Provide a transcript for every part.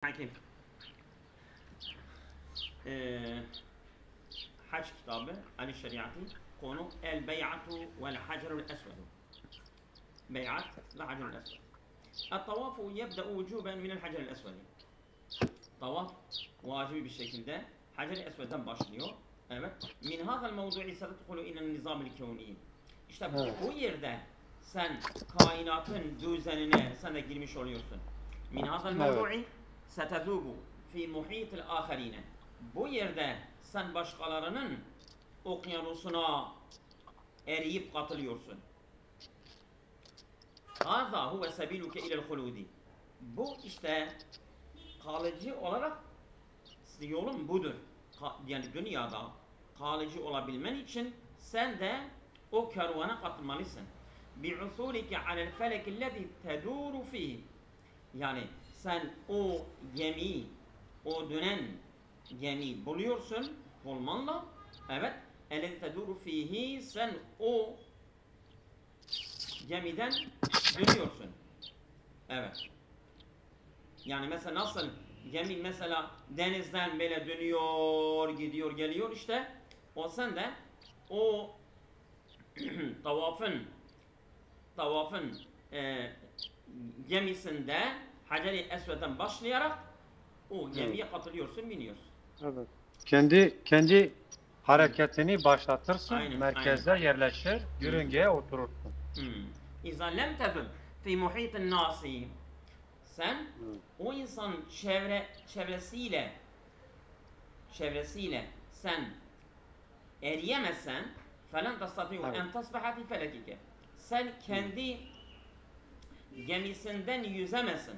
Hakim Hac kitabı Ali Şeriatı konu El Bey'atu vel Hacerul Esvedu Bey'at ve Hacerul Esved El-Tavafu yebde'u vücuben minel Hacerul Esvedi Tavaf vacibi bir şekilde Hacer-i Esved'den başlıyor. Evet. Min hâzel mevdu'i sededhulu inen nizamil kevni. İşte bu yerde sen kainatın düzenine sen de girmiş oluyorsun. Min hâzel mevdu'i setezubu fi muhitil âherine. Bu yerde sen başkalarının okyanusuna eriyip katılıyorsun. Hâzâ huve sebiluke ilel hulûdi. Bu işte kalıcı olarak yolun budur. Yani dünyada kalıcı olabilmen için sen de o kervana katılmalısın. Bi'usulike alel felekillezî tedûru fîhî. Yani sen o gemiyi, o dönen gemiyi buluyorsun, bulmanla. Evet. Ellezî tedûru fîhî. Sen o gemiden dönüyorsun. Evet. Yani mesela nasıl gemi mesela denizden böyle dönüyor, gidiyor, geliyor işte. O sen de o tavafın gemisinde Hacer-i Esved'den başlayarak o gemiye katılıyorsun, biniyorsun. Evet. Kendi hareketini başlatırsın, aynen, merkezde aynen yerleşir, yörüngeye oturursun. İzâ lem tefid fî muhîtin nâsî. Sen o insanın çevresiyle sen eriyemezsen فَلَنْ تَسْتَطِعُ اَنْ تَصْبَحَ فِي فَلَكِكَ. Sen kendi gemisinden yüzemezsin.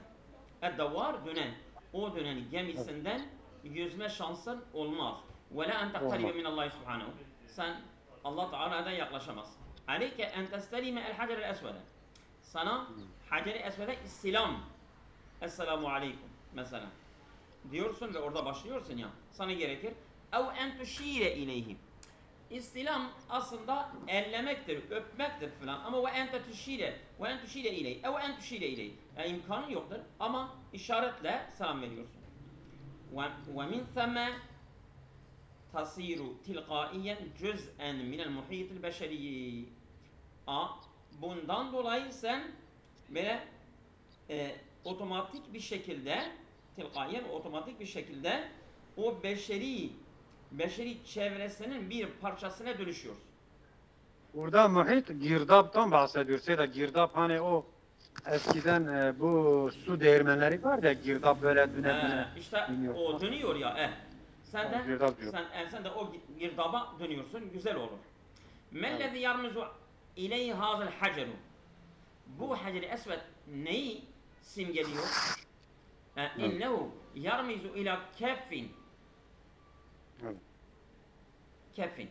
Eddevvar dönen. O dönen gemisinden yüzme şansın olmaz. وَلَا اَنْ تَقْتَرِبَ مِنَ اللّٰهِ سُبْحَانَهُ. Sen Allah Teala'dan yaklaşamazsın. عَلَيْكَ اَنْ تَسْتَلِمَ الْحَجَرَ الْأَسْوَدَ. Sana Hacer-i Esved'e istilam. Esselamu aleyküm mesela diyorsun ve orada başlıyorsun ya. Sana gerekir. اَوْ اَنْ تُشِيرَ اِلَيْهِ. İstilam aslında ellemektir, öpmektir filan. Ama ve ente tuşire, ve ente tuşire iley, ve ente tuşire iley. Yani imkanı yoktur ama işaretle selam veriyorsun. Ve min themme tasiru tilqaiyen cüz'en minel muhitil beşeriyyi. Bundan dolayı sen böyle otomatik bir şekilde, tilqaiyen otomatik bir şekilde o beşeri çevresinin bir parçasına dönüşüyorsun. Burada muhit girdaptan bahsediyoruz. Ya da girdap hani o eskiden bu su değirmenleri var ya, girdap böyle dönen işte iniyor. O dönüyor ya. Sen de o girdaba dönüyorsun. Güzel olur. Mellezî yarmuzu ileyhi hâzel haceru. Bu Hacer-i Esved neyi simgeliyor? İnnehu yarmizu ila keffin. Keffin.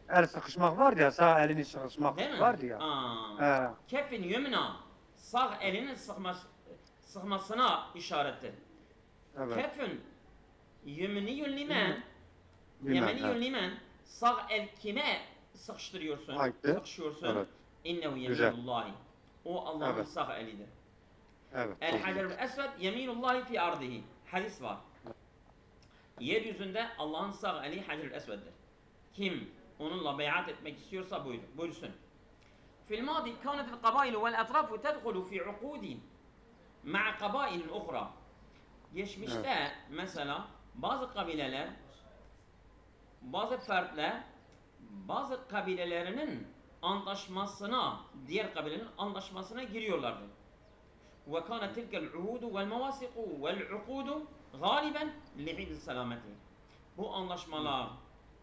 El sıkışmak var ya, sağ elini sıkışmak var ya. Keffin yümna. Sağ elinin sıkmasına işarettir. Evet. Keffin yümniyün limen. Yemeniyün limen. Sağ el kime sıkıştırıyorsun? Sıkışıyorsun. Evet. İnnehu yeminullahi. O Allah'ın sağ elidir. Evet. El hacerul esved yeminullahi fi ardihi. Hadis var. Yeryüzünde Allah'ın sağ eli Hacer-ül Esved'dir. Kim onunla beyat etmek istiyorsa buyursun. Fil madi kânetil kabâilu vel etrâfu tedhulu fi ukûdi ma'a kabâilin ukhra. Geçmişte mesela bazı kabileler, bazı fertler, bazı kabilelerinin antlaşmasına, diğer kabilelerin antlaşmasına giriyorlardı. Ve kâne tilkel uhudu vel mevâsiku vel ukudu galiben lihidil selameti. Bu anlaşmalar,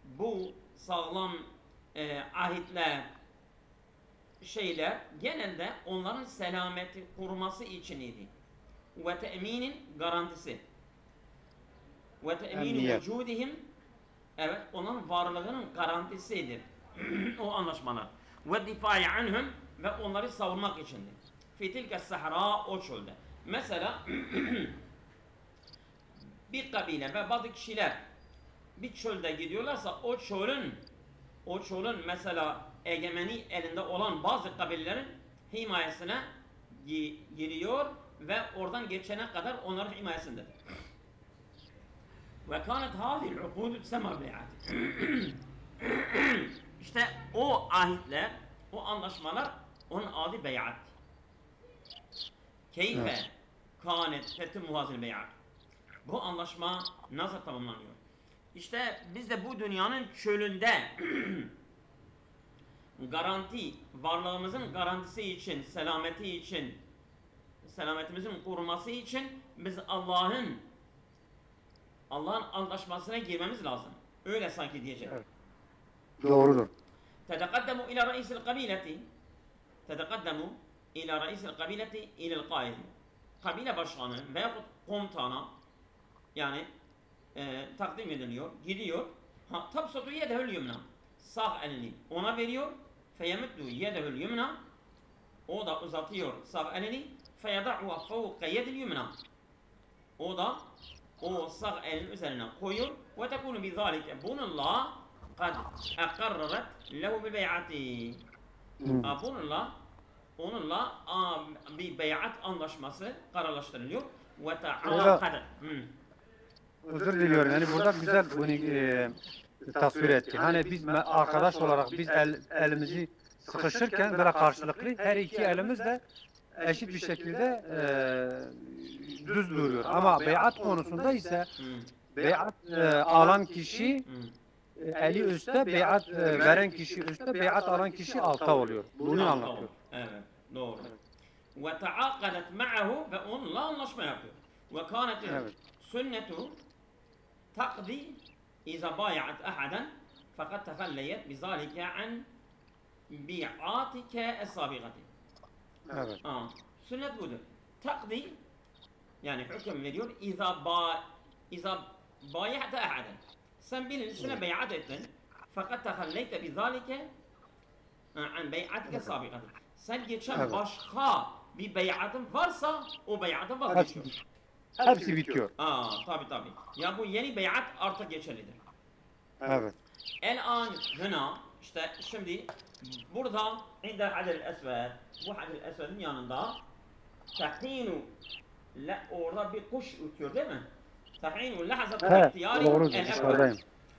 bu sağlam ahitler, şeyler genelde onların selameti koruması için idi. Ve te'minin garantisi. Ve te'minu vücudihim, evet, onun varlığının garantisidir. O anlaşmalar. Ve difai anhum, ve onları savunmak içindir. Fitilke sahra, o çölde. Mesela bir kabile ve bazı kişiler bir çölde gidiyorlarsa o çölün mesela egemeni elinde olan bazı kabilelerin himayesine giriyor ve oradan geçene kadar onların himayesindedir. Ve kânet hâzihil ukûdü tsemâ bey'at. İşte o ahitler, o anlaşmalar onun adı bey'at. Keyfe kânet fethimu hâzihil bey'at. Bu anlaşma nasıl tamamlanıyor? İşte biz de bu dünyanın çölünde garanti, varlığımızın garantisi için, selameti için, selametimizin korunması için biz Allah'ın anlaşmasına girmemiz lazım. Öyle sanki diyecek. Evet. Doğrudur. تتقدم إلى رئيس القبيلة تتقدم إلى رئيس القبيلة إلى القائد. Kabile başkanı veyahut komutana yani takdim ediliyor, gidiyor. Tabsutu yedehül yumna. Sağ elini ona veriyor. Feyemuddu yedehül yumna. O da uzatıyor sağ elini. Feyeda'u fevka yedil yumna. O da o sağ elin üzerine koyuyor. Ve tekunu bizalike. Bununla kad akarraret lehu bil bey'ati. Onunla bir bey'at anlaşması kararlaştırılıyor. Ve ta'akadet. Özür diliyorum. Yani burada güzel bunu tasvir etti. Hani biz arkadaş olarak biz elimizi sıkışırken böyle karşılıklı her iki elimiz de eşit bir şekilde düz duruyor. Ama bey'at konusunda ise bey'at alan kişi eli üstte, bey'at veren kişi üstte, bey'at alan kişi altta oluyor. Bunu anlatıyor. Evet, doğru. Ve ta'akadet ma'ahu ve onunla anlaşma yapıyor. Ve kânet sünnetu تقضي إذا بايعت أحدا فقد تخليت بذلك عن بيعاتك السابقة. Evet. Sünnet budur. Takdi yani hüküm veriyor. İza bay'ate ahaden. Sen birisine bey'at ettin. Fakat tehalleyte bizalike an bey'atike sabikati. Sen geçen başka bir bey'atın varsa o bey'atın vazgeçiyor. Hepsi bitiyor. Tabi. Ya bu yeni bey'at artık geçerlidir. Evet. El-an hına işte şimdi burada inde Hacer-i Esved, bu Hacer-i Esved'in yanında tahinu orada bir kuş uçuyor değil mi? Tahinu lahzatul ihtiyari el-ekber.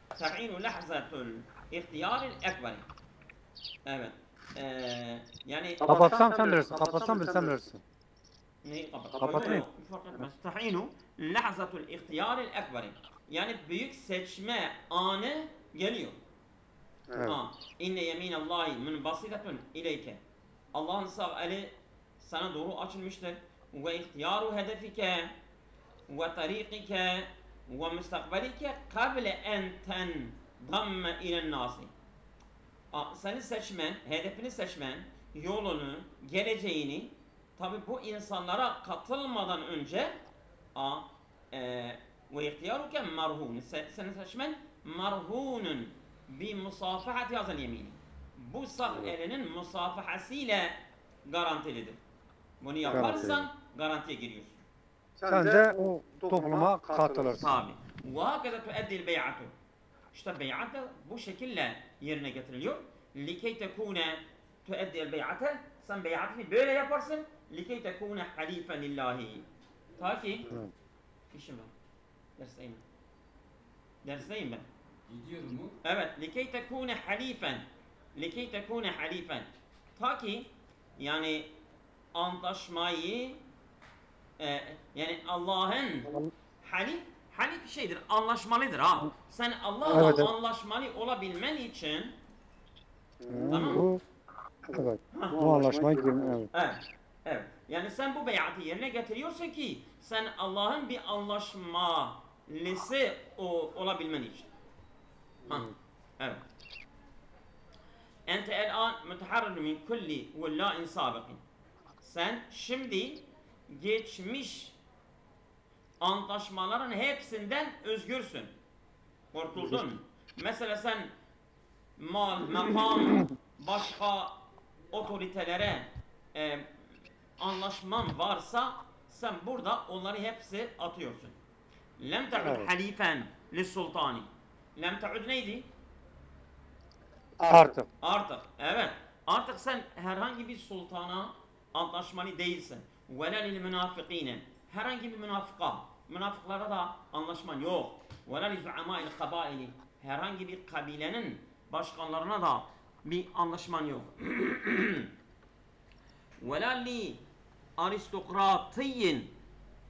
Tahinu lahzatul ihtiyari el-ekber. Evet. Yani kapatsam sen bilirsin. Kapatsam sen bilirsin. Neyi kapat? Kapatayım. Fark etmez. Tahinu lahzatul ihtiyari el-ekber. Yani büyük seçme anı geliyor. Evet. İnne yeminallahi munbasitatun ileyke. Allah'ın sağ eli sana doğru açılmıştır. Ve ihtiyaru hedefike ve tarikike ve müstakbelike kable en tendamme ilen nasi. Seni seçmen, hedefini seçmen, yolunu, geleceğini tabi bu insanlara katılmadan önce ve ihtiyaruke marhun. Seni seçmen marhunun bi musafahati hazel yemini. Bu sağ elinin musafahasıyla garantilidir. Bunu yaparsan garantiye giriyorsun. Sen de o topluma katılırsın. Tabi. Ve hakeza tueddil bey'atu. İşte bey'at da bu şekilde yerine getiriliyor. Likey tekune tueddil bey'ate. Sen bey'atini böyle yaparsın. Likey tekune halifen lillahi. Ta ki işim var. Dersteyim ben. Gidiyorum mu? Evet. Likey tekune halifen. Likey tekune halifen. Ta ki yani antlaşmayı yani Allah'ın halif şeydir, anlaşmalıdır ha. Sen Allah'la anlaşmalı olabilmen için tamam mı? Evet. Bu anlaşmaya girme. Evet. Yani sen bu beyatı yerine getiriyorsun ki sen Allah'ın bir anlaşmalısı olabilmen için. Evet. Ente el-an müteharrir min kulli vellâin sabiqin. Sen şimdi geçmiş antlaşmaların hepsinden özgürsün. Kurtuldun. Mesela sen mal, makam, başka otoritelere anlaşman varsa sen burada onları hepsi atıyorsun. Lem te'ud halifen lissultani. Lem te'ud neydi? Artık. Evet. Artık sen herhangi bir sultana antlaşmalı değilsin. ve la lil münafıkîne. Herhangi bir münafıklara da anlaşman yok. Ve la li zu'amâil kabâili. Herhangi bir kabilenin başkanlarına da bir anlaşman yok. Ve la li aristokratiyin.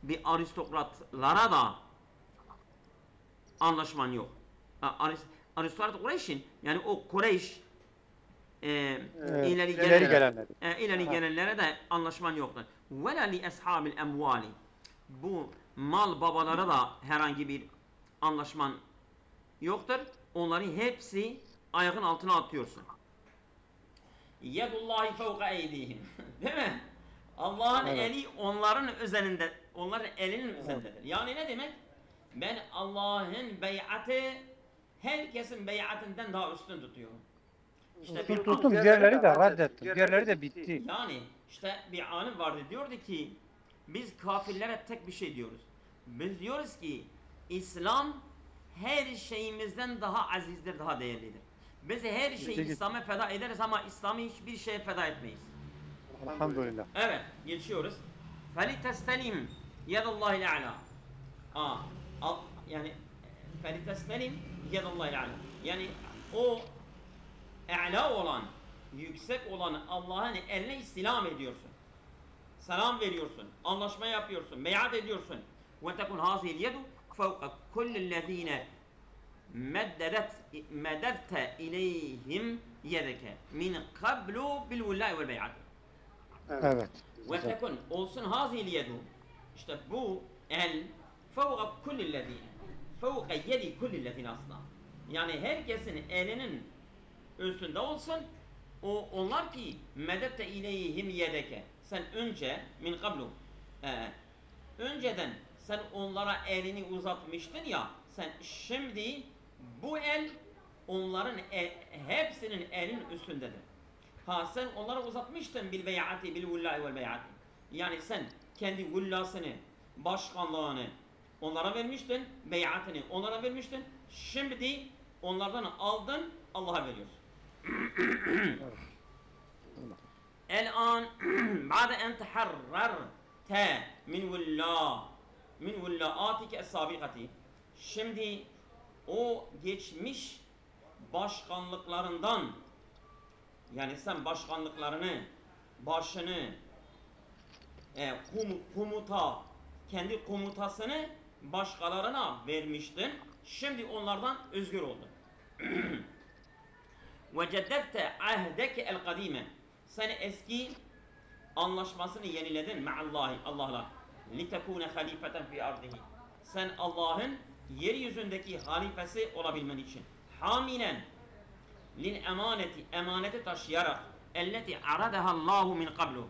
Bir aristokratlara da anlaşman yok. Aristokrat Kureyş'in, yani o Kureyş ileri gelenlere de anlaşman yoktur. Ve la li ashabil emvali. Bu mal babalara da herhangi bir anlaşman yoktur. Onları hepsi ayağın altına atıyorsun. Yedullahi fevka eydihim. Değil mi? Allah'ın eli onların üzerinde, onların elinin üzerindedir. Yani ne demek? Ben Allah'ın beyatı herkesin beyatinden daha üstün tutuyorum. İşte tuttum, diğerleri de reddettim. Diğerleri de bitti. Yani işte bir alim vardı, diyordu ki biz kafirlere tek bir şey diyoruz. Biz diyoruz ki İslam her şeyimizden daha azizdir, daha değerlidir. Biz her şeyi İslam'a feda ederiz ama İslam'ı hiçbir şeye feda etmeyiz. Elhamdülillah. Evet, geçiyoruz. فَلِتَسْتَلِمْ يَدَ اللّٰهِ الْاَعْلَى. Yani فَلِتَسْتَلِمْ يَدَ اللّٰهِ الْاَعْلَى. Yani o e'la olan, yüksek olan Allah'ın eline istilam ediyorsun. Selam veriyorsun, anlaşma yapıyorsun, beyat ediyorsun. وَتَكُنْ هَذِهِ الْيَدُ فَوْقَ كُلِّ الَّذ۪ينَ مَدَّدْتَ اِلَيْهِمْ يَدَكَ مِنْ قَبْلُ بِالْوُلَّٰءِ وَالْبَيْعَةِ. Evet. وَتَكُنْ olsun هَذِهِ الْيَدُ. İşte bu el فَوْقَ كُلِّ الَّذ۪ينَ فَوْقَ يَدِ كُلِّ الَّذ۪ينَ asla. Yani herkesin elinin üstünde olsun. Onlar ki medette ileyhim yedeke. Sen önce min kablu. Önceden sen onlara elini uzatmıştın ya. Sen şimdi bu el onların hepsinin elin üstündedir. Sen onlara uzatmıştın bil beyati bil vullahi vel beyati. Yani sen kendi vullasını, başkanlığını onlara vermiştin, beyatını onlara vermiştin. Şimdi onlardan aldın, Allah'a veriyorsun. الآن بعد أن تحررت من ولاءاتك السابقة. Şimdi o geçmiş başkanlıklarından, yani sen başkanlıklarını, başını, kendi komutasını başkalarına vermiştin. Şimdi onlardan özgür oldun. وَجَدَّدْتَ عَهْدَكَ الْقَد۪يمَ. Sen eski anlaşmasını yeniledin ma'allahi, Allah'la. لِتَكُونَ خَلِيفَةً فِي أَرْضِهِ. Sen Allah'ın yeryüzündeki halifesi olabilmen için. حَامِلًا لِلْاَمَانَةِ. Emaneti taşıyarak. اَلَّتِ عَرَدَهَا اللّٰهُ مِنْ قَبْلُ.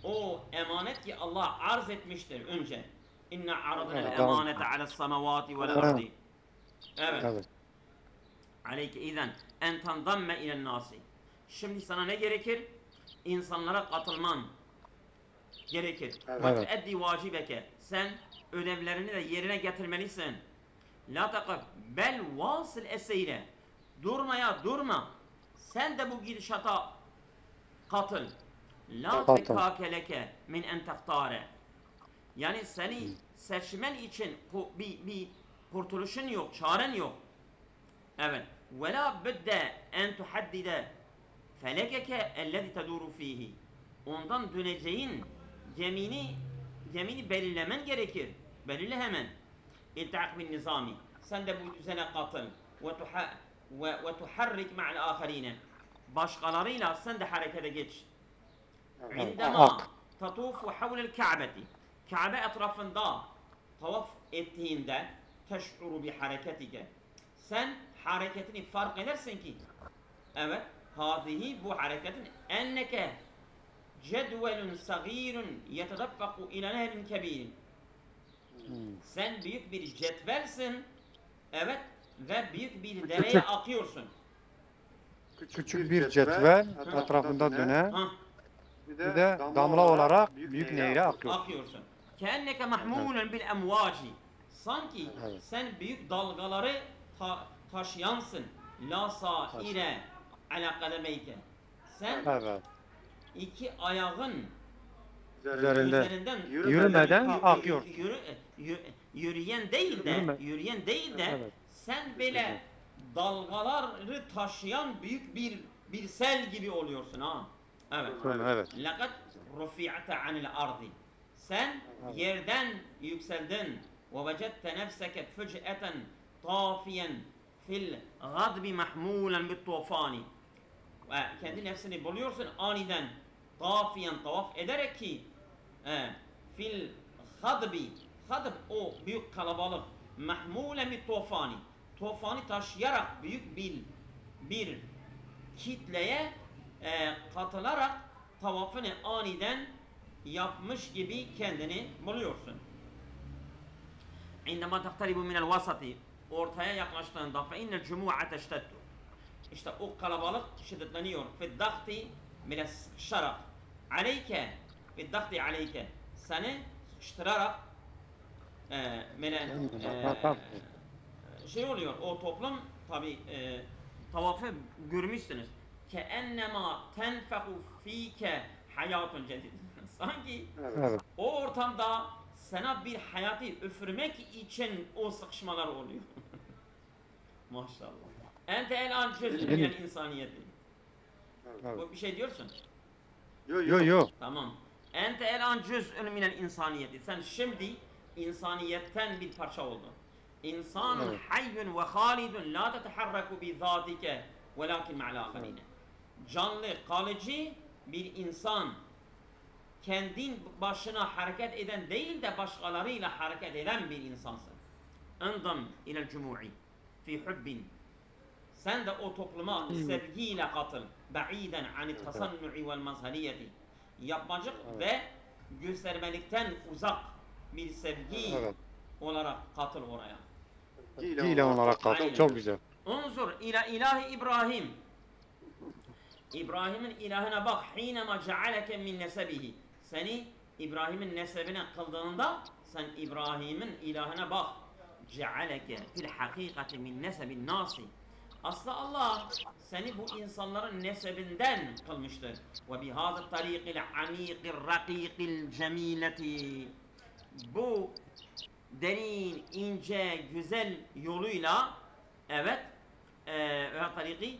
O emanet ki Allah arz etmiştir önce. اِنَّا عَرَضْنَا الْاَمَانَةَ عَلَى السَّمَوَاتِ وَالْاَرْضِ. Evet. Aleyke izen en tandamme ilen nasi. Şimdi sana ne gerekir? İnsanlara katılman gerekir. Ve eddi vacibeke. Sen ödevlerini de yerine getirmelisin. La takaf bel vasıl eseyre. Durma. Sen de bu gidişata katıl. La fekakeleke min en tehtare. Yani seni seçmen için bir kurtuluşun yok, çaren yok. Evet. وَلَا بُدَّ اَنْ تُحَدِّدَ فَلَكَكَ اَلَّذِ تَدُورُ ف۪يهِ. Ondan döneceğin gemini belirlemen gerekir. Belirle hemen. اِلْتَعَقْ بِالنِّظَامِ. Sen de bu düzene katıl. وَتُحَرِّكْ مَعَ الْآخَر۪ينَ. Başkalarıyla sen de harekete geç. عِنْدَمَا تَطُوفُ حَوْلَ الْكَعْبَةِ. Kabe etrafında tavaf ettiğinde teş'uru bi hareketike. Sen hareketini fark edersin ki, evet, hâzihi bu hareketin enneke cedvelun sagîrun yetedaffaku ila nehrin kebirin. Sen büyük bir cetvelsin, evet, ve büyük bir dereye akıyorsun. Küçük bir cetvel etrafında dönen, bir de damla olarak büyük nehre akıyorsun. Keenneke mahmûlen bil emvâci. Sanki sen büyük dalgaları taşıyansın. La saire ala kademeyke. Sen iki ayağın üzerinden yürümeden akıyor. Yürüyen değil de, Evet. sen böyle dalgaları taşıyan büyük bir sel gibi oluyorsun ha. Evet. Evet. لَقَدْ رُفِعَتَ عَنِ الْأَرْضِ Sen yerden yükseldin. وَوَجَدْتَ نَفْسَكَ فُجْأَةً طَافِيًا fil gadbi mahmulen bit tufani. Kendi nefsini buluyorsun aniden tafiyen tavaf ederek ki fil gadbi, gadb o büyük kalabalık, mahmulen bit tufani, tufanı taşıyarak büyük bir kitleye katılarak tavafını aniden yapmış gibi kendini buluyorsun. عندما تقترب من الوسط ortaya yaklaştığında fe innel cumu'a teşteddu. İşte o kalabalık şiddetleniyor. Fiddahti mine sıkışarak. Aleyke. Fiddahti aleyke. Seni sıkıştırarak şey oluyor. O toplum tabi tavafı görmüşsünüz. Keennema tenfehu fike hayatun cedid. Sanki o ortamda sana bir hayatı üfürmek için o sıkışmalar oluyor. Maşallah. Ente el an cüz'ün minel insaniyeti. Bu bir şey diyorsun. Yo. Tamam. Ente el an cüz'ün minel insaniyeti. Sen şimdi insaniyetten bir parça oldun. İnsanun hayyun ve halidun la teteharraku bi zatike velakin ma'al aharine. Canlı, kalıcı bir insan, kendin başına hareket eden değil de başkalarıyla hareket eden bir insansın. Endam ilel cumu'i fi hubbin. Sen de o topluma sevgiyle katıl. Ba'iden anit tasannu'i vel mazhariyeti. Yapmacık ve göstermelikten uzak bir sevgi olarak katıl oraya. Dile olarak katıl. Çok güzel. Unzur ila ilahi İbrahim. İbrahim'in ilahına bak. Hinema cealeke min nesebihi. Seni İbrahim'in nesebine kıldığında sen İbrahim'in ilahına bak. Cealeke fil hakikati min nesebin nasi. Aslında Allah seni bu insanların nesebinden kılmıştır. Ve bihâzı tarîqil amîqir rakîqil cemîleti. Bu derin, ince, güzel yoluyla evet ve tarîqi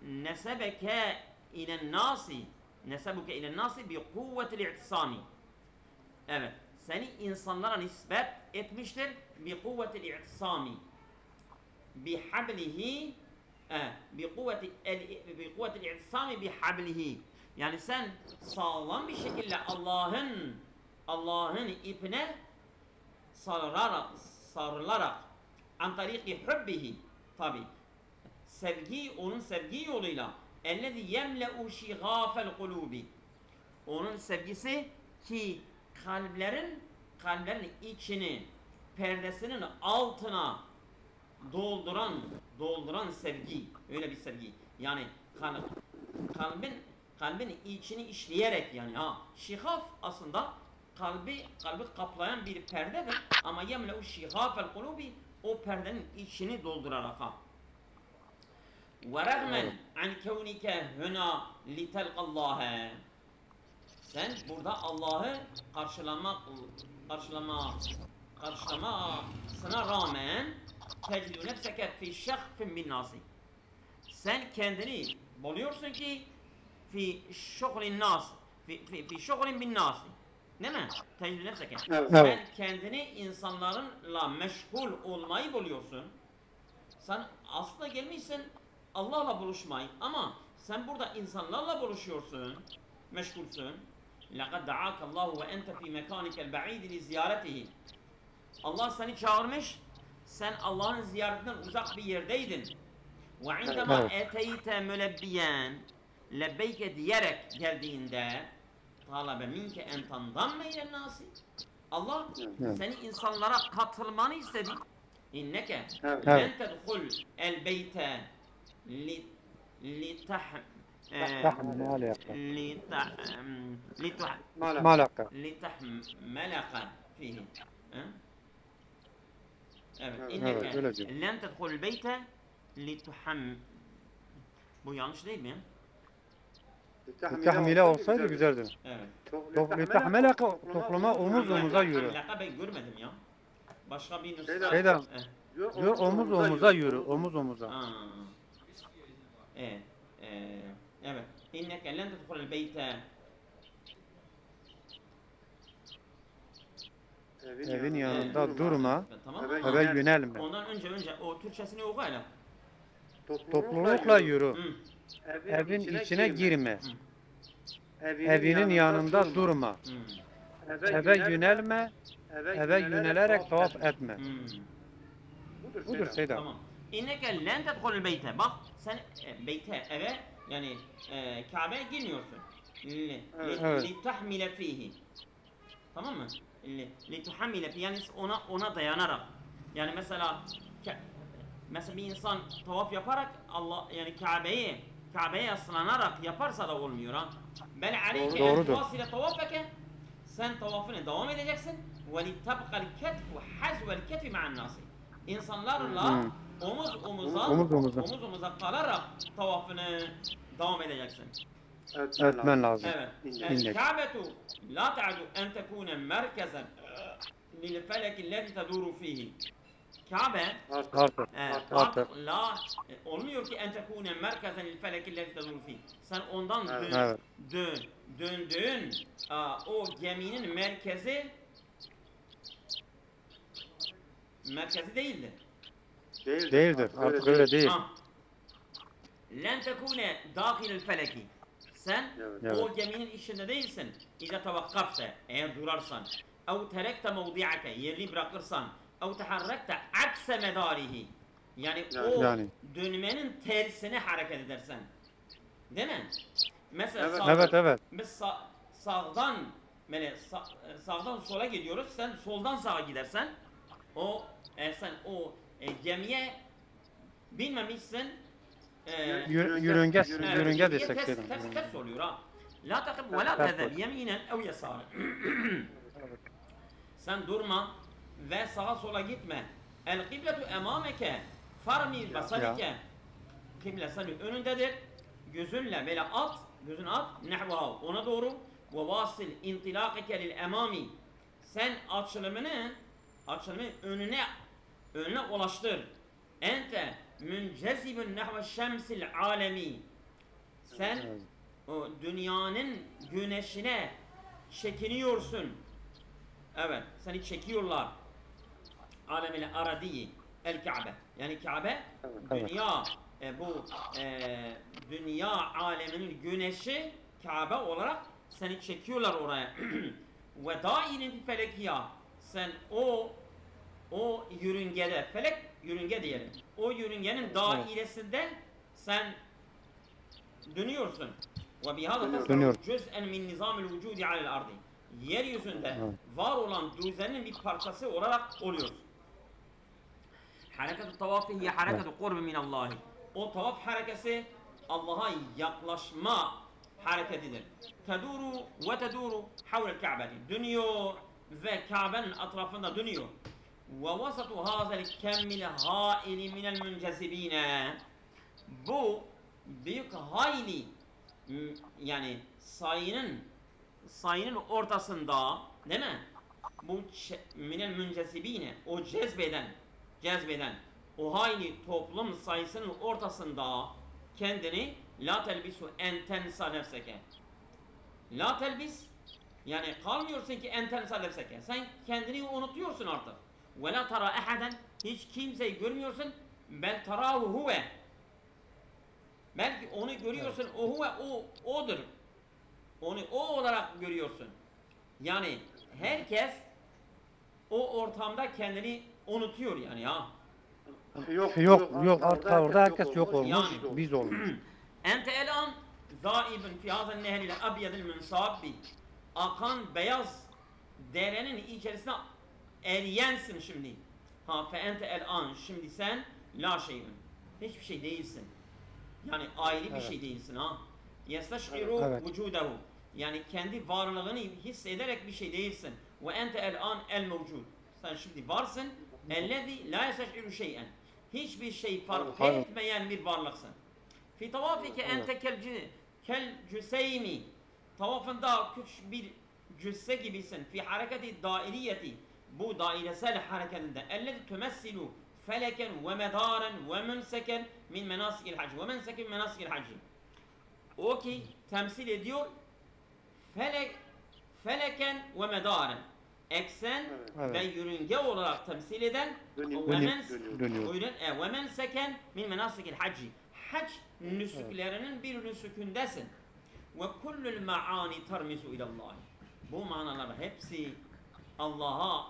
nesebeke ilen nasi. Nesebuke ilen nasi bi kuvvetil i'tisami. Evet, seni insanlara nispet etmiştir bi kuvvetil i'tisami. Bihablihi bi kuvveti i'tisami bihablihi. Yani sen sağlam bir şekilde Allah'ın ipine sarılarak an tariki hubbihi tabi onun sevgi yoluyla ellezî yemle'u şigâfel kulubi. Onun sevgisi ki kalplerin içini, perdesinin altına dolduran sevgi, öyle bir sevgi. Yani kalbin içini işleyerek yani şihaf aslında kalbi kaplayan bir perdedir ama yemle'u şihâfel kulubi o perdenin içini doldurarak ve rağmen an kevnike huna litelqallâhe. Sen burada Allah'ı karşılamasına rağmen teclü nefseke fi şehfin min nasi. Sen kendini buluyorsun ki fi şuglin nas fi şuglin bin nasi. Değil mi? Teclü nefseke. Sen kendini insanlarla meşgul olmayı buluyorsun. Sen aslında gelmişsin Allah'la buluşmayı ama sen burada insanlarla buluşuyorsun, meşgulsün. لَقَدْ دَعَاكَ اللّٰهُ وَاَنْتَ فِي مَكَانِكَ الْبَعِيدِ لِزِيَارَتِهِ. Allah seni çağırmış, sen Allah'ın ziyaretinden uzak bir yerdeydin. وَعِنْدَمَا اَتَيْتَ مُلَبِّيًا lebbeyke diyerek geldiğinde talabe minke en tandamme ile nasi. Allah seni insanlara katılmanı istedi. İnneke len tedhul el beyte litahmelaka fihi. Evet. İnneke len tedhul el beyte lituham. Bu yanlış değil mi? Tahmile olsaydı güzeldi. Evet. Tahmile topluma omuz omuza yürü. Laka ben görmedim ya. Başka bir nüsha. Şeyden, Eh. diyor omuz omuza yürü, omuz omuza. Aa. Evet. Evet. İnneke len tedhulel beyte. Evin yanında durma, Tamam mı? eve yönelme. Ondan önce o Türkçesini oku hele. Toplulukla yürü, Hı. evin içine girme. Hı. Evinin yanında durma. Hı. Eve yönelme, eve yönelerek tavaf etme. Hı. Budur Seydam. Tamam. İnneke len tedhulel beyte. Bak sen beyte eve yani Kabe'ye girmiyorsun. Evet. Li tahmile fihi. Tamam mı? Li tuhammile fihi yani ona dayanarak. Yani mesela bir insan tavaf yaparak Allah yani Kabe'ye yaslanarak yaparsa da olmuyor ha. Bel aleyke en Doğrudur. tuasile tavafeke. Sen tavafına devam edeceksin. Ve li tabqal ketfu hazvel ketfi ma'an nasi. İnsanlarla omuz omuza kalarak tavafını devam edeceksin. Etmen lazım. Evet. İnnek. Ka'betu la ta'du en tekune merkezen lil feleki teduru fihi. Kabe Artık. olmuyor ki en tekune merkezen lil feleki teduru fihi. Sen ondan Evet. döndüğün o geminin merkezi değildir. Değildir. Artık öyle değil. Len tekune dâhilel feleki. Sen Evet. o geminin içinde değilsin. İza tevakkafte, eğer durarsan. Ev terekte mevdi'ake, yerini bırakırsan. Ev teharrekte akse medarihi. Yani o dönmenin tersine hareket edersen. Değil mi? Mesela Evet. biz sağdan sola gidiyoruz. Sen soldan sağa gidersen sen o gemiye binmemişsin. Yörünge desek Seydam. Ters oluyor ha. La takib ve la tezel yeminen ev yesaren. Sen durma ve sağa sola gitme. El kibletu emameke farmi basarike. Kıble senin önündedir. Gözünle böyle gözünü at nehvaha ona doğru ve vasil intilakike lil emami. Sen açılımını önüne ulaştır. Ente müncezibun nehve şemsil alemi. Sen o dünyanın güneşine çekiniyorsun. Evet, seni çekiyorlar. Alemile aradiyi el Kabe. Yani Kabe dünya dünya aleminin güneşi Kabe olarak seni çekiyorlar oraya. Ve dainin felekiya. Sen o yörüngede, felek yörünge diyelim. O yörüngenin dairesinde sen dönüyorsun. Ve bihâda tasarruf cüz'en min nizamil vücudi alel ardi. Yeryüzünde var olan düzenin bir parçası olarak oluyorsun. Harekat-ı tavafi hiye harekat-ı kurbi minallahi. O tavaf harekesi Allah'a yaklaşma hareketidir. Teduru havlel Ka'beti. Dönüyor ve Kabe'nin etrafında dönüyor. Ve vasatu hazel kemmil haili minel müncezibine. Bu büyük hayli yani sayının ortasında değil mi? Bu minel müncezibine o cezbeden o hayli toplum sayısının ortasında kendini la telbisu en tensa nefseke. La telbis yani kalmıyorsun ki en tensa nefseke. Sen kendini unutuyorsun artık. Ve la tara ehaden hiç kimseyi görmüyorsun. Bel tarahu huve. Belki onu görüyorsun. O huve odur. Onu o olarak görüyorsun. Yani herkes o ortamda kendini unutuyor yani ya. Yok artık orada herkes yok olmuş, Yani. biz olmuş. Ente elan zaibun fi hazen nehri ile abyadil münsabbi. Akan beyaz derenin içerisine eriyensin şimdi. Fe ente elan şimdi sen la şeyün. Hiçbir şey değilsin. Yani ayrı bir şey değilsin ha. Yesteşiru vücudehu. Yani kendi varlığını hissederek bir şey değilsin. Ve ente el-an el-mevcud. Sen şimdi varsın. Ellezî la yesteşiru şey'en. Hiçbir şey fark etmeyen bir varlıksın. Fi tavafike ente kel cüseymi. Tavafında küçük bir cüsse gibisin. Fi hareketi dairiyeti. Bu dairesel hareketinde. Ellezi tümessilu feleken ve medaren ve menseken min menasikil hac. Ve menseken menasikil hac. O ki temsil ediyor feleken ve medaren. Eksen Evet. ve yörünge olarak temsil eden ve menseken min menasikil hac. Hac nüsüklerinin bir nüsükündesin. Ve kullul maani termisu ilallah. Bu manalar hepsi Allah'a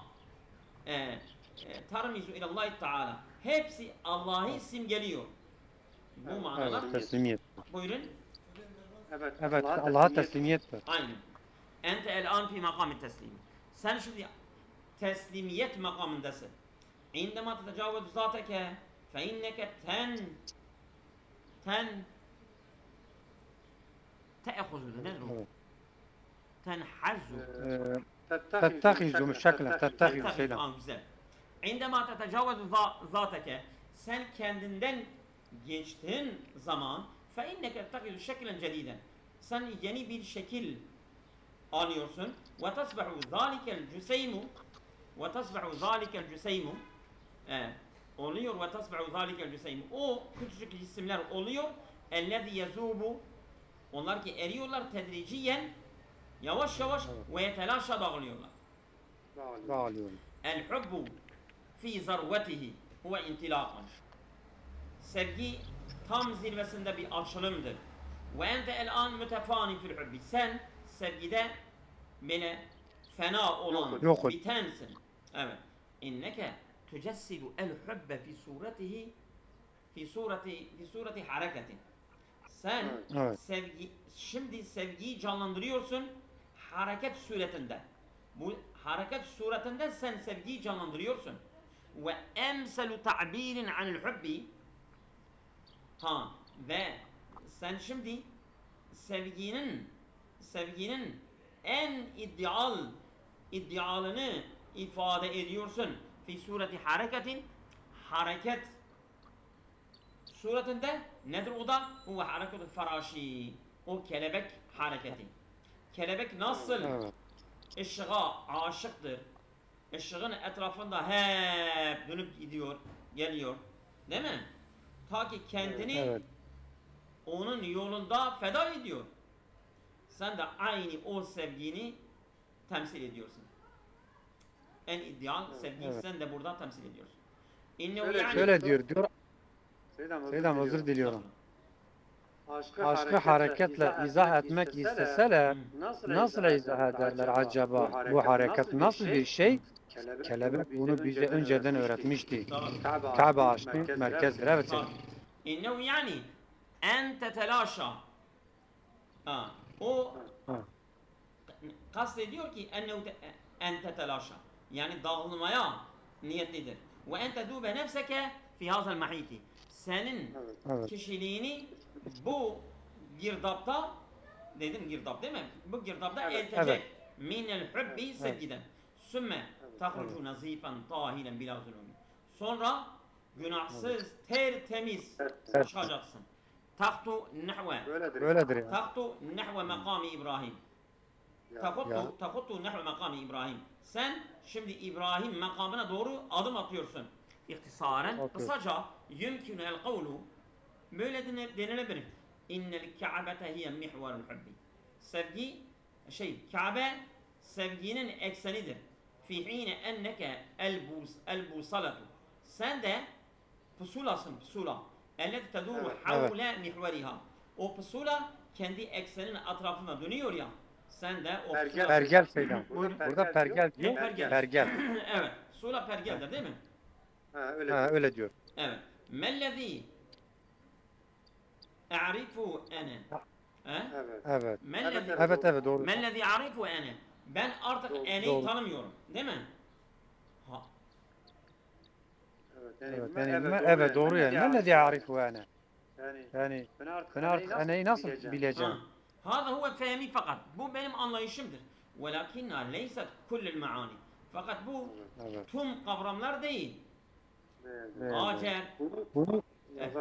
termisu ilallah Teala. Hepsi Allah'ı simgeliyor. Bu manalar Evet, teslimiyet. buyurun. Evet, Allah'a teslimiyettir. Aynen. Ente el-an fi makam-ı teslim. Sen şimdi teslimiyet makamındasın. İndema tetecavvez zateke fe inneke te'ehuzu. Nedir o? Evet. Tenhazzu. Tettehizu şeklen, tettehizu şeyden. Güzel. İndema tetecavvez zateke, sen kendinden geçtiğin zaman fe inneke tettehizu şeklen cediden. Sen yeni bir şekil alıyorsun. Ve tasbehu zalikel cüseymu oluyor ve tasbehu zalikel cüseymu. O küçücük cisimler oluyor. Ellezî yezûbu, onlar ki eriyorlar tedriciyen, yavaş yavaş ve yetelaşa dağılıyorlar. Dağılıyorum. El hubbu fi zarvetihi huve intilâkan. Sevgi tam zirvesinde bir açılımdır. Ve ente el-an mütefâni fil hubbi. Sen sevgide böyle fena olan, Yok. bitensin. Evet. İnneke tücessidu el-hubbe fi sureti hareketin. Sen Evet. şimdi sevgiyi canlandırıyorsun hareket suretinde. Bu hareket suretinde sen sevgiyi canlandırıyorsun. Ve emselu ta'birin anil hubbi. Ve sen şimdi sevginin en iddialını ifade ediyorsun. Fi sureti hareketin, hareket suretinde nedir o da? Huve hareketul faraşi. O kelebek hareketi. Kelebek nasıl ışığa aşıktır? Işığın etrafında hep dönüp gidiyor, geliyor. Değil mi? Ta ki kendini onun yolunda feda ediyor. Sen de aynı o sevgini temsil ediyorsun. En ideal sevgiyi sen de burada temsil ediyorsun. Şöyle diyor. Seydam özür diliyorum. Aşkı hareketle izah etmek isteseler nasıl izah ederler acaba? Bu hareket nasıl bir şey? Kelebek bunu bize önceden öğretmişti. Kabe aşkı merkezdir. Evet Seydam. İnnehu yani en tetelaşa. O kastediyor ki en tetelaşa. Yani dağılmaya niyetlidir. Ve en tedûbe nefseke fi hazal mahiti. Senin kişiliğini bu girdapta, dedim girdap değil mi? Bu girdapta eltecek. Minel hubbi sevgiden. Sümme tahrucu nazifen tahilen bila zulüm. Sonra günahsız, tertemiz çıkacaksın. Tahtu nehve. Böyledir yani. Tahtu nehve makami İbrahim. Tahuttu nehve makami İbrahim. Sen şimdi İbrahim makamına doğru adım atıyorsun. İhtisaren, kısaca yümkün el kavlu, böyle denilebilir. İnnel ka'bete hiye mihvarul hubbi. Sevgi, Kabe sevginin eksenidir. Fi hine enneke el busalatu. Sen de pusulasın, pusula. Elleti teduru havle mihveriha. O pusula kendi ekseninin etrafında dönüyor ya. Sen de o pergel Seydam. Burada pergel diyor. Pergel. Evet. Sula pergeldir değil mi? Öyle diyor. Evet. Mellezî e'rifu ene. Evet. Evet doğru. Mellezî e'rifu ene. Ben artık eneyi tanımıyorum. Değil mi? Evet doğru yani. Mellezî e'rifu ene. Yani ben artık eneyi nasıl bileceğim? Hâzâ huve fehmi fakat. Bu benim anlayışımdır. Velakinnâ leyset kullul maani. Fakat bu tüm kavramlar değil. Hacer. Bunu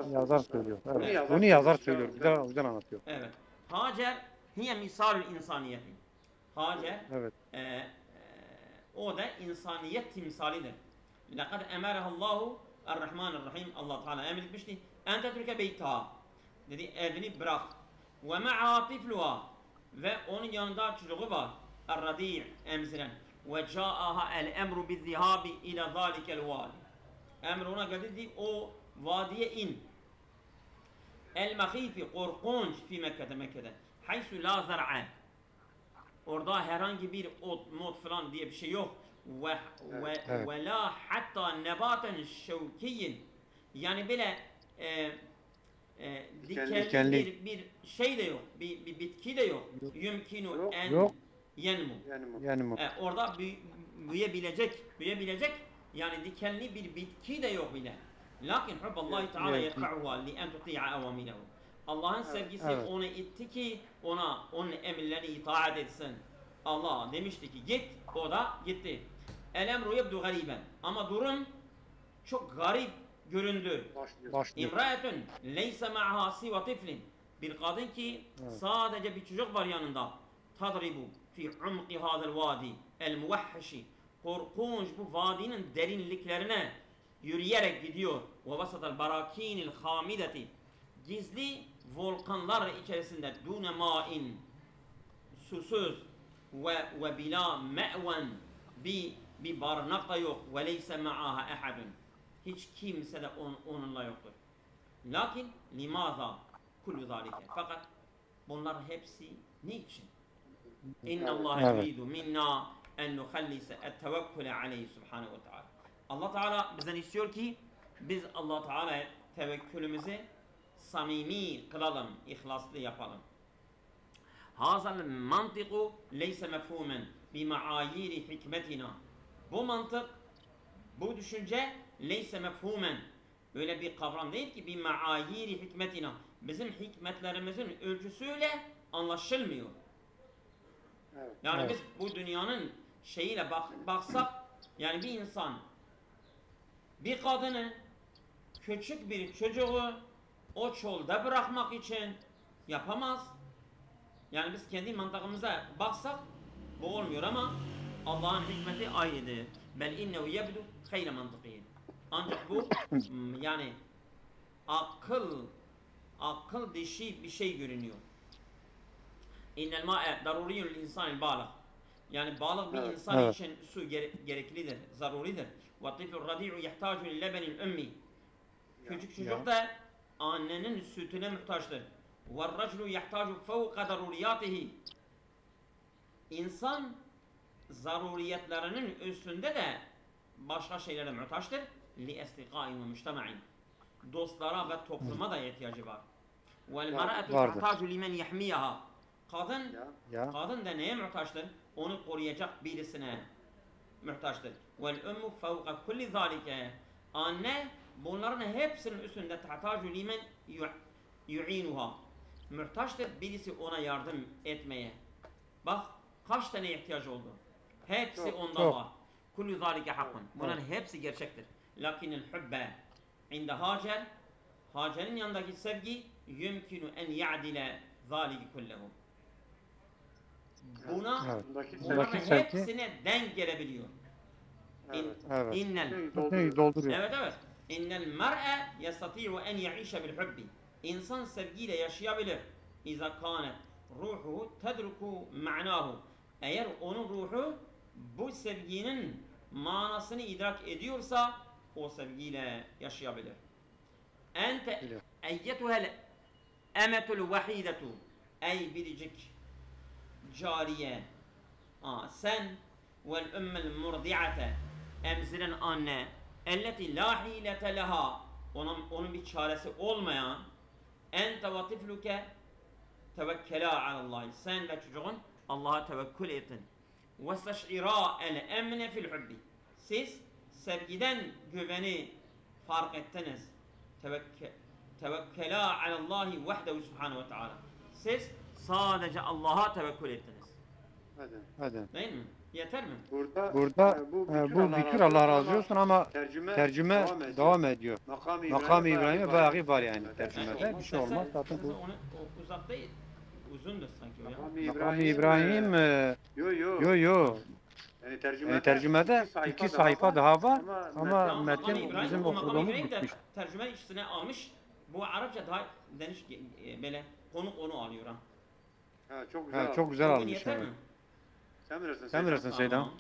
yazar söylüyor. Evet. Bunu yazar söylüyor. Güzel anlatıyor. Evet. Hacer hiye misalül insaniyeti. Hacer Evet. o da insaniyet timsalidir. Lekad emerehallahu er-Rahmanir-Rahim. Allah Teala emretmişti. En tetruke beytaha. Dedi evini bırak. Ve ma'a tifluha. Ve onun yanında çocuğu var. Er-Radi' emziren. Ve ca'aha el-emru bizzihabi ila zalikel vadi. Emr ona geldi, o vadiye in. El-Mehifi korkunç fi Mekke'de. Haysu la zar'a. Orada herhangi bir ot, mot falan diye bir şey yok. Ve la hatta nebaten şevkiyin. Yani böyle dikenli bir şey de yok. Bir bitki de yok. Yumkinu en yenmu. Orada büyüyebilecek yani dikenli bir bitki de yok bile. Lakin hubballahi Teala yedfa'uha li en tuti'a avaminehu. Allah'ın sevgisi onu itti ki onun emirlerine itaat etsin. Allah demişti ki git, o da gitti. El emru yebdu gariben. Ama durum çok garip göründü. İmraetun leyse ma'ha siva tiflin. Bir kadın ki sadece bir çocuk var yanında. Tadribu fi umqi hadal vadi el muvahhishi. Korkunç bu vadinin derinliklerine yürüyerek gidiyor. Ve vasatal barakinil hamideti. Gizli volkanlar içerisinde dune ma'in, susuz ve bila me'ven, bir barınak da yok. Ve leyse ma'aha ehadun. Hiç kimse de onunla yoktur. Lakin limaza kullu zalike. Fakat bunlar hepsi ne için? İnna Allah yuridu minna en nukhallise et-tevekkule aleyhi subhanahu ve teala. Allah Teala bizden istiyor ki biz Allah Teala'ya tevekkülümüzü samimi kılalım, ihlaslı yapalım. Hazal mantıku leyse mefhumen bi maayiri hikmetina. Bu mantık, bu düşünce leyse mefhumen. Öyle bir kavram değil ki bi maayiri hikmetina. Bizim hikmetlerimizin ölçüsüyle anlaşılmıyor. Yani biz bu dünyanın şeyiyle baksak, yani bir insan bir kadını, küçük bir çocuğu o çölde bırakmak için yapamaz. Yani biz kendi mantığımıza baksak bu olmuyor ama Allah'ın hikmeti ayrıdır. Bel innehu yebdu hayre mantıkiyin. Ancak bu yani akıl dışı bir şey görünüyor. İnnel ma'e daruriyun l'insanil balık. Yani balık bir insan için su gereklidir, zaruridir. Ve tiflur radi'u yehtacu lilebenil ummi. Küçük çocuk da annenin sütüne muhtaçtır. Ve raclu yehtacu fevka daruriyatihi. İnsan zaruriyetlerinin üstünde de başka şeylere muhtaçtır. Li estikâin ve müştema'in. Dostlara ve topluma da ihtiyacı var. Vel mer'atu yehtacu limen yahmiyaha. Kadın da neye muhtaçtır? Onu koruyacak birisine muhtaçtır. Vel ummu fevka kulli zalike. Anne bunların hepsinin üstünde tahtacu limen yu'inuha. Muhtaçtır birisi ona yardım etmeye. Bak kaç tane ihtiyaç oldu. Hepsi onda var. Kullu zalike hakkun. Bunların hepsi gerçektir. Lakinil hubbe inde Hacer, Hacer'in yanındaki sevgi yumkinu en ya'dile zalike kullehu. Bunların hepsine denk gelebiliyor. Evet. İnnel mer'e yestati'u en ya'işe bil hubbi. İnsan sevgiyle yaşayabilir. İza kânet ruhu tedruku ma'nahu. Eğer onun ruhu bu sevginin manasını idrak ediyorsa o sevgiyle yaşayabilir. Ente eyyetuhel emetul vahidetu. Ey biricik cariye. Sen vel ümmel murdi'ate. Emziren anne. Elleti la hilete leha. Onun bir çaresi olmayan. Ente ve tifluke tevekkela alallahi. Sen ve çocuğun Allah'a tevekkül edin. Vesteş'ira el emne fil hubbi. Siz sevgiden güveni fark ettiniz. Tevekkela alallahi vahdehu subhanahu ve teala. Siz sadece Allah'a tevekkül ettiniz. Hadi. Değil mi? Yeter mi? Burada bu zikir Allah razı olsun ama tercüme devam ediyor. Makam-ı İbrahim'e bayağı var yani tercümede. Bir şey olmaz. Zaten bu onu uzakta uzundur sanki o ya. Makam İbrahim yo yo. Yani Tercümede 2 sayfa daha var ama Ya Makam metin İbrahim, bizim o Makam okuduğumuz İbrahim de bitmiş. tercüme işine almış. Bu Arapça daha deniş böyle onu alıyor ha. Ha, çok güzel. Ha, çok güzel Bugün almış. yeter Evet. mi? Sen bilirsin. Sen bilirsin Seydan. Tamam.